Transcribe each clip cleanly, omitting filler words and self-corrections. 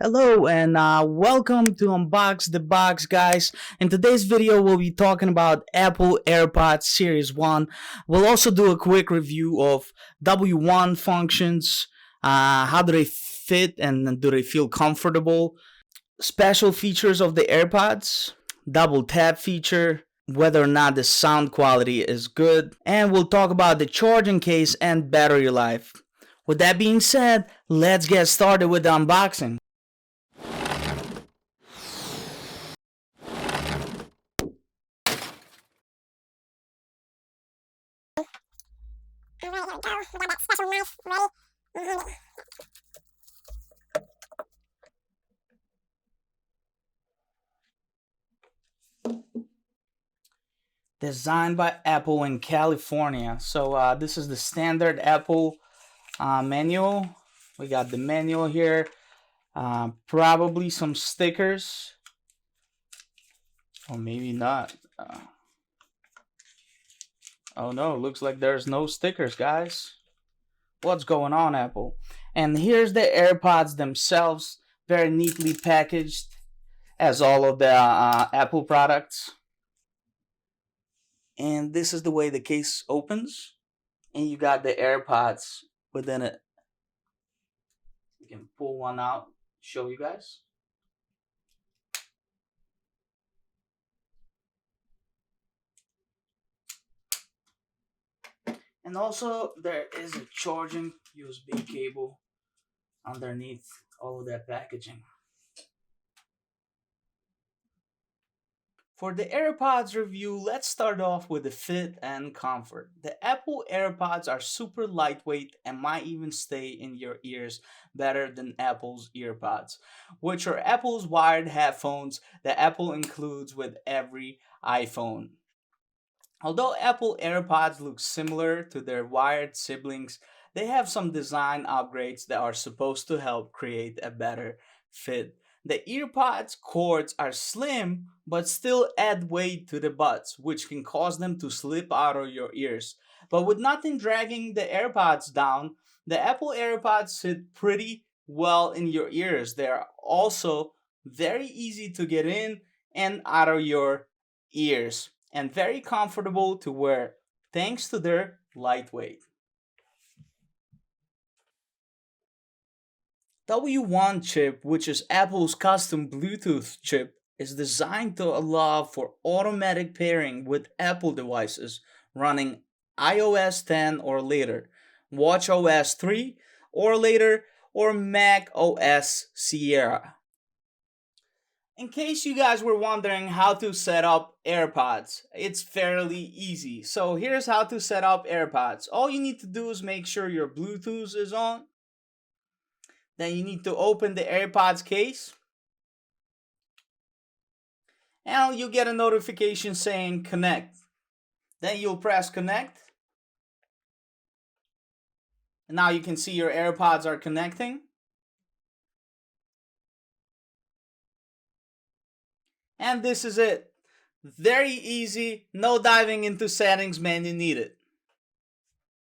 Hello and welcome to Unbox the Box, guys. In today's video, we'll be talking about Apple AirPods Series 1. We'll also do a quick review of W1 functions, how do they fit and do they feel comfortable, special features of the AirPods, double tap feature, whether or not the sound quality is good, and we'll talk about the charging case and battery life. With that being said, let's get started with the unboxing. Alright, here we go. We got that special knife ready. Designed by Apple in California. So this is the standard Apple manual. We got the manual here. Probably some stickers. Or maybe not. Oh no, looks like there's no stickers, guys. What's going on, Apple? And here's the AirPods themselves. Very neatly packaged, as all of the Apple products. And this is the way the case opens, and you got the AirPods within it. You can pull one out, show you guys. And also there is a charging USB cable underneath all of that packaging. For the AirPods review, let's start off with the fit and comfort. The Apple AirPods are super lightweight and might even stay in your ears better than Apple's EarPods, which are Apple's wired headphones that Apple includes with every iPhone. Although Apple AirPods look similar to their wired siblings, they have some design upgrades that are supposed to help create a better fit. The EarPods cords are slim but still add weight to the buds, which can cause them to slip out of your ears. But with nothing dragging the AirPods down, the Apple AirPods sit pretty well in your ears. They're also very easy to get in and out of your ears and very comfortable to wear thanks to their lightweight. W1 chip, which is Apple's custom Bluetooth chip, is designed to allow for automatic pairing with Apple devices running iOS 10 or later, watchOS 3 or later, or Mac OS Sierra. In case you guys were wondering how to set up AirPods, it's fairly easy. So here's how to set up AirPods. All you need to do is make sure your Bluetooth is on. Then you need to open the AirPods case. And you'll get a notification saying connect. Then you'll press connect. And now you can see your AirPods are connecting. And this is it. Very easy, no diving into settings menu needed.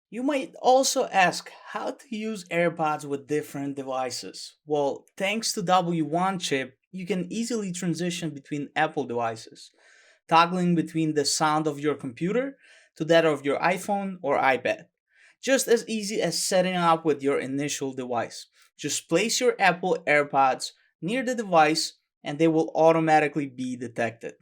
You might also ask how to use AirPods with different devices. Well, thanks to W1 chip, you can easily transition between Apple devices, toggling between the sound of your computer to that of your iPhone or iPad. Just as easy as setting up with your initial device. Just place your Apple AirPods near the device and they will automatically be detected.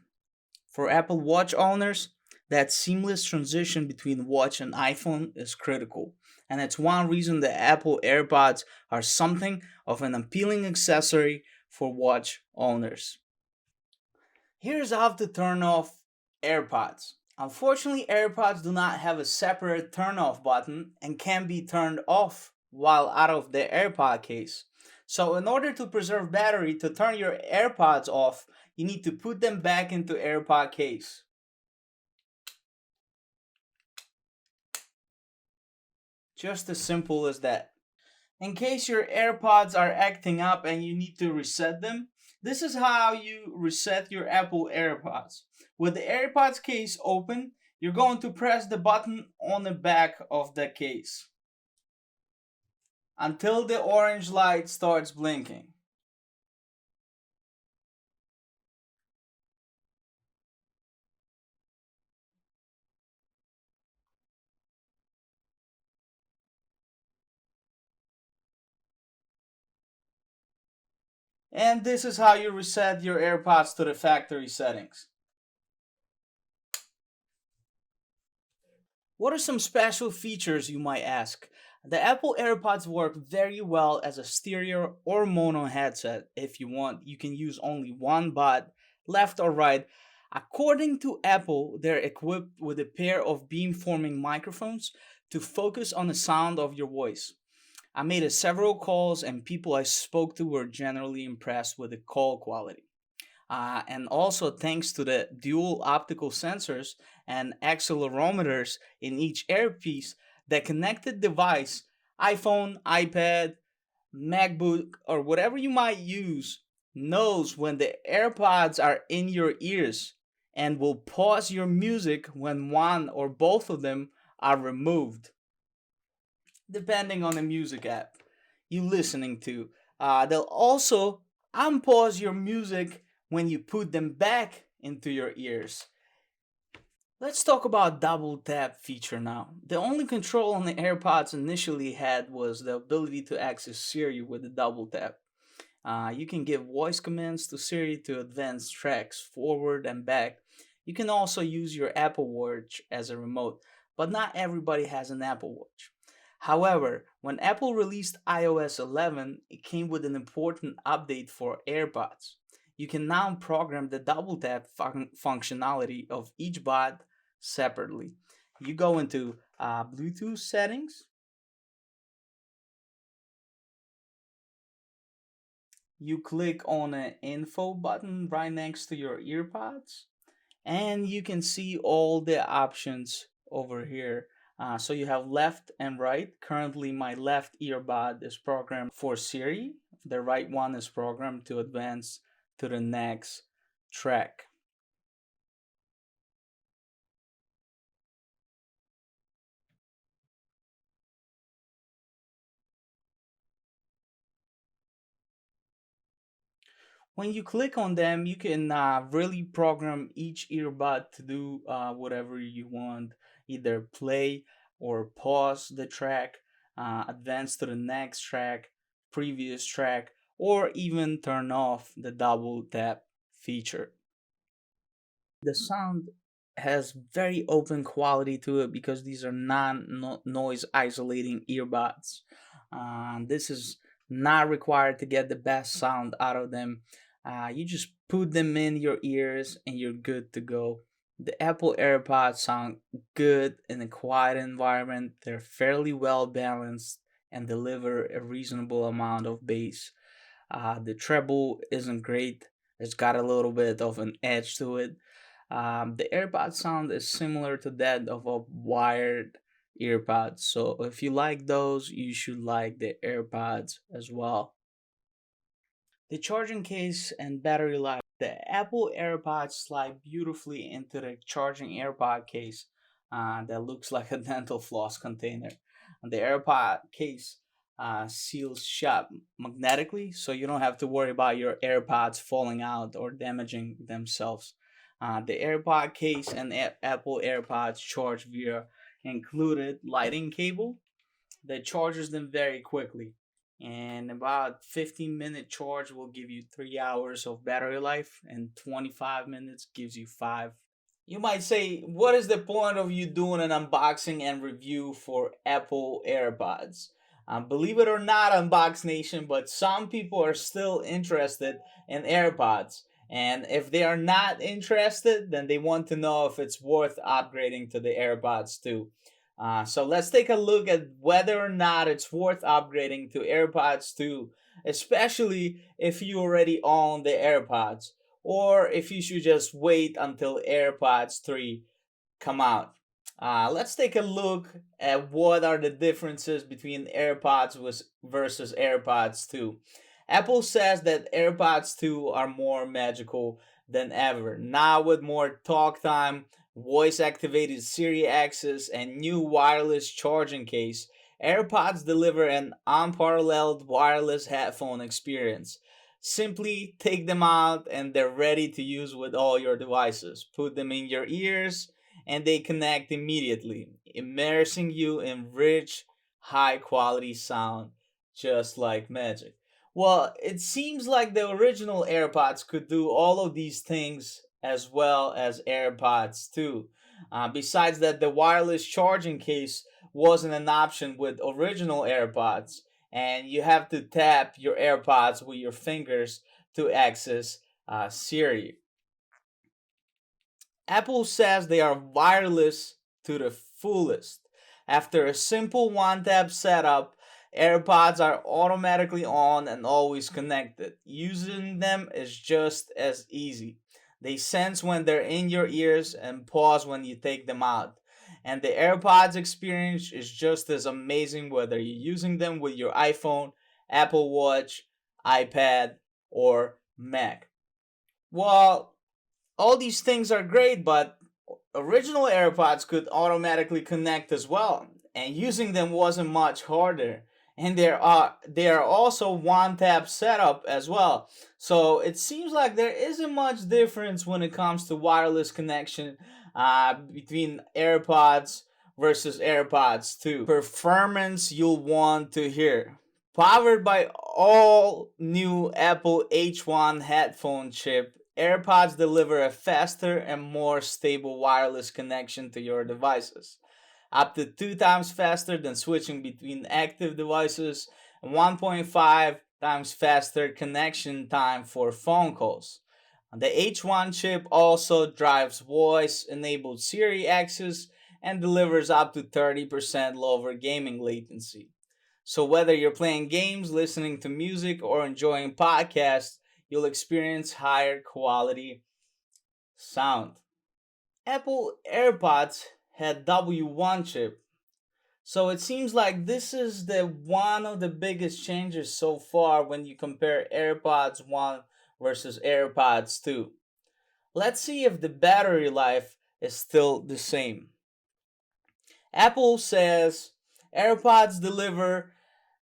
For Apple Watch owners, that seamless transition between watch and iPhone is critical, and it's one reason the Apple AirPods are something of an appealing accessory for watch owners. Here's how to turn off AirPods. Unfortunately, AirPods do not have a separate turn off button and can be turned off while out of the AirPod case. So in order to preserve battery, to turn your AirPods off, you need to put them back into AirPod case. Just as simple as that. In case your AirPods are acting up and you need to reset them, this is how you reset your Apple AirPods. With the AirPods case open, you're going to press the button on the back of the case until the orange light starts blinking. And this is how you reset your AirPods to the factory settings. What are some special features, you might ask? The Apple AirPods work very well as a stereo or mono headset. If you want, you can use only one bud, left or right. According to Apple, they're equipped with a pair of beamforming microphones to focus on the sound of your voice. I made several calls, and people I spoke to were generally impressed with the call quality. And also, thanks to the dual optical sensors and accelerometers in each earpiece, the connected device, iPhone, iPad, MacBook, or whatever you might use, knows when the AirPods are in your ears and will pause your music when one or both of them are removed, depending on the music app you're listening to. They'll also unpause your music when you put them back into your ears. Let's talk about double tap feature now. The only control on the AirPods initially had was the ability to access Siri with the double tap. You can give voice commands to Siri to advance tracks forward and back. You can also use your Apple Watch as a remote, but not everybody has an Apple Watch. However, when Apple released iOS 11, it came with an important update for AirPods. You can now program the double tap functionality of each bud separately. You go into Bluetooth settings, you click on an info button right next to your earpods, and you can see all the options over here. So you have left and right. Currently, my left earbud is programmed for Siri. The right one is programmed to advance to the next track. When you click on them, you can really program each earbud to do whatever you want, either play or pause the track, advance to the next track, previous track, or even turn off the double tap feature. The sound has very open quality to it because these are non-noise isolating earbuds. This is not required to get the best sound out of them. You just put them in your ears and you're good to go. The Apple AirPods sound good in a quiet environment. They're fairly well balanced and deliver a reasonable amount of bass. The treble isn't great. It's got a little bit of an edge to it. The AirPod sound is similar to that of a wired earpods. So if you like those, you should like the AirPods as well. The charging case and battery life. The Apple AirPods slide beautifully into the charging AirPod case that looks like a dental floss container. And the AirPod case seals shut magnetically, so you don't have to worry about your AirPods falling out or damaging themselves. The AirPod case and Apple AirPods charge via included lighting cable that charges them very quickly. And about 15-minute charge will give you 3 hours of battery life, and 25 minutes gives you 5. You might say, what is the point of you doing an unboxing and review for Apple AirPods? Believe it or not, Unbox Nation, but some people are still interested in AirPods. And if they are not interested, then they want to know if it's worth upgrading to the AirPods too. So let's take a look at whether or not it's worth upgrading to AirPods 2, especially if you already own the AirPods, or if you should just wait until AirPods 3 come out. Let's take a look at what are the differences between AirPods versus AirPods 2. Apple says that AirPods 2 are more magical than ever, now with more talk time, voice activated Siri access, and new wireless charging case. AirPods deliver an unparalleled wireless headphone experience. Simply take them out and they're ready to use with all your devices. Put them in your ears and they connect immediately, immersing you in rich, high quality sound just like magic. Well, it seems like the original AirPods could do all of these things as well as AirPods too. Besides that, the wireless charging case wasn't an option with original AirPods, and you have to tap your AirPods with your fingers to access Siri. Apple says they are wireless to the fullest. After a simple one tap setup, AirPods are automatically on and always connected. Using them is just as easy. They sense when they're in your ears and pause when you take them out. And the AirPods experience is just as amazing whether you're using them with your iPhone, Apple Watch, iPad, or Mac. Well, all these things are great, but original AirPods could automatically connect as well, and using them wasn't much harder. And they are also one tap setup as well. So it seems like there isn't much difference when it comes to wireless connection between AirPods versus AirPods 2. Performance you'll want to hear. Powered by all new Apple H1 headphone chip, AirPods deliver a faster and more stable wireless connection to your devices, up to 2 times faster than switching between active devices, and 1.5 times faster connection time for phone calls. The H1 chip also drives voice-enabled Siri access and delivers up to 30% lower gaming latency. So whether you're playing games, listening to music, or enjoying podcasts, you'll experience higher quality sound. Apple AirPods had W1 chip, so it seems like this is the one of the biggest changes so far when you compare AirPods 1 versus AirPods 2. Let's see if the battery life is still the same. Apple says AirPods deliver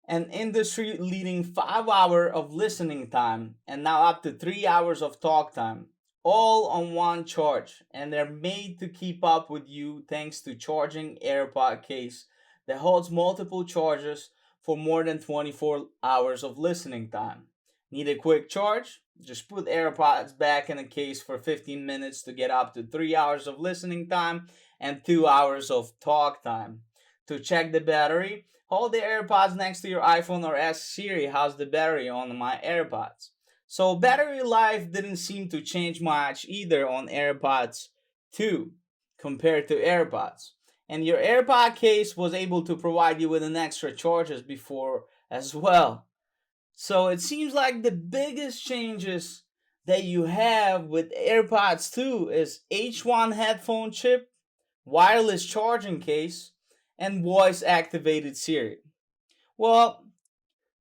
an industry leading 5 hours of listening time and now up to 3 hours of talk time, all on one charge, and they're made to keep up with you thanks to charging AirPod case that holds multiple charges for more than 24 hours of listening time. Need a quick charge? Just put AirPods back in the case for 15 minutes to get up to 3 hours of listening time and 2 hours of talk time. To check the battery, hold the AirPods next to your iPhone or ask Siri how's the battery on my AirPods. So battery life didn't seem to change much either on AirPods 2 compared to AirPods. And your AirPod case was able to provide you with an extra charge as before as well. So it seems like the biggest changes that you have with AirPods 2 is H1 headphone chip, wireless charging case, and voice activated Siri. Well,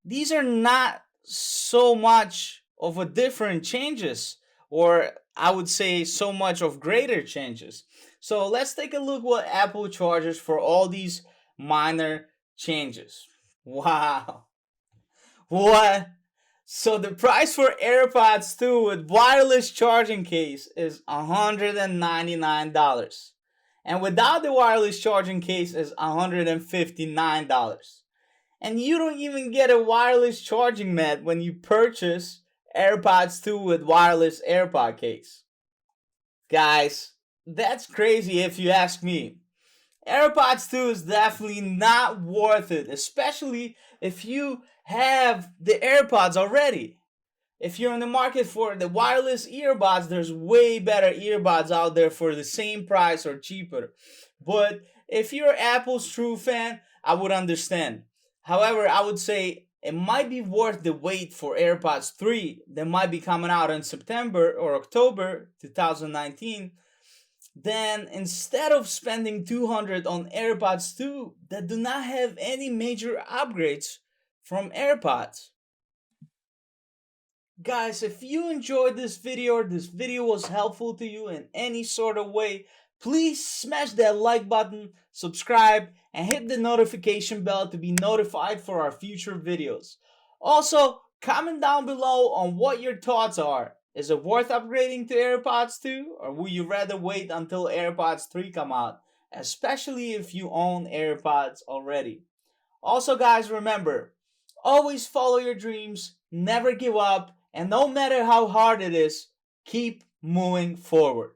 these are not so much of a different changes, or I would say so much of greater changes. So let's take a look what Apple charges for all these minor changes. Wow. What? So the price for AirPods 2 with wireless charging case is $199. And without the wireless charging case is $159. And you don't even get a wireless charging mat when you purchase AirPods 2 with wireless AirPod case. Guys, that's crazy if you ask me. AirPods 2 is definitely not worth it, especially if you have the AirPods already. If you're in the market for the wireless earbuds, there's way better earbuds out there for the same price or cheaper. But if you're Apple's true fan, I would understand. However, I would say it might be worth the wait for AirPods 3 that might be coming out in September or October 2019. Then instead of spending $200 on AirPods 2 that do not have any major upgrades from AirPods. Guys, if you enjoyed this video or this video was helpful to you in any sort of way, please smash that like button, subscribe, and hit the notification bell to be notified for our future videos. Also, comment down below on what your thoughts are. Is it worth upgrading to AirPods 2, or would you rather wait until AirPods 3 come out, especially if you own AirPods already? Also guys, remember, always follow your dreams, never give up, and no matter how hard it is, keep moving forward.